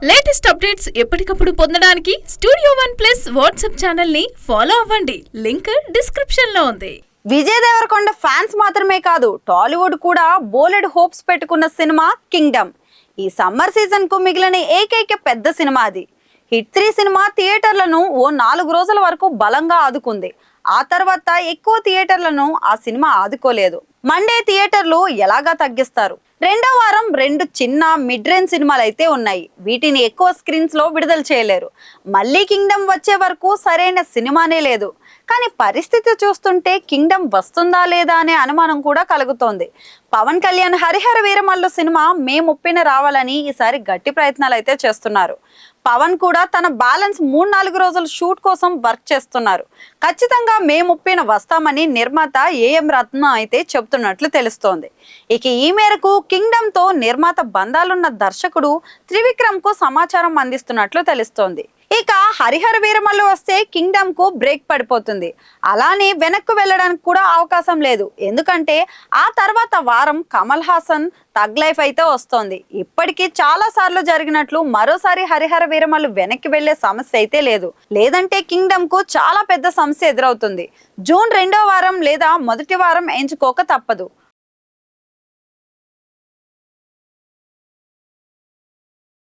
Latest updates ఎప్పటికప్పుడు పొందడానికి studio one plus WhatsApp channel ని ఫాలో అవ్వండి. లింక్ డిస్క్రిప్షన్ లో ఉంది. విజయ్ దేవరకొండ ఫ్యాన్స్ మాత్రమే కాదు, టాలీవుడ్ కూడా బోలెడ్ హోప్స్ పెట్టుకున్న సినిమా కింగ్డమ్. ఈ సమ్మర్ సీజన్ కు మిగిలిన ఏకైక పెద్ద సినిమా అది. హిట్ 3 సినిమా థియేటర్లను ఓ 4 రోజుల వరకు బలంగా ఆదుకుంది. ఆ తర్వాత ఎక్కువ థియేటర్లను ఆ సినిమా ఆదుకోలేదు. మండే థియేటర్లు ఎలాగా తగ్గిస్తారు. రెండో వారం 2 చిన్న మిడ్ రేంజ్ సినిమాలు అయితే ఉన్నాయి. వీటిని ఎక్కువ స్క్రీన్స్ లో విడుదల చేయలేరు. మళ్ళీ కింగ్డమ్ వచ్చే వరకు సరైన సినిమానే లేదు. కానీ పరిస్థితి చూస్తుంటే కింగ్డమ్ వస్తుందా లేదా అనే అనుమానం కూడా కలుగుతోంది. పవన్ కళ్యాణ్ హరిహర వీరమల్లు సినిమా మే 30న రావాలని ఈసారి గట్టి ప్రయత్నాలు అయితే చేస్తున్నారు. పవన్ కూడా తన బ్యాలెన్స్ 3-4 రోజుల షూట్ కోసం వర్క్ చేస్తున్నారు. ఖచ్చితంగా మే 30న వస్తామని నిర్మాత ఏఎం రత్న అయితే చెబుతున్నట్లు తెలుస్తోంది. ఇక ఈ మేరకు కింగ్డమ్ తో నిర్మాత బంధాలున్న దర్శకుడు త్రివిక్రమ్ కు సమాచారం అందిస్తున్నట్లు తెలుస్తోంది. ఇక హరిహర వీరమల్లు వస్తే కింగ్డమ్ కు బ్రేక్ పడిపోతుంది. అలానే వెనక్కు వెళ్ళడానికి కూడా అవకాశం లేదు. ఎందుకంటే ఆ తర్వాత వారం కమల్ హాసన్ తగ్ లైఫ్ అయితే వస్తోంది. ఇప్పటికీ చాలా సార్లు జరిగినట్లు మరోసారి హరిహర వీరమల్లు వెనక్కి వెళ్లే సమస్య అయితే లేదు. లేదంటే కింగ్డమ్ కు చాలా పెద్ద సమస్య ఎదురవుతుంది. జూన్ 2వ వారం లేదా మొదటి వారం ఎంచుకోక తప్పదు.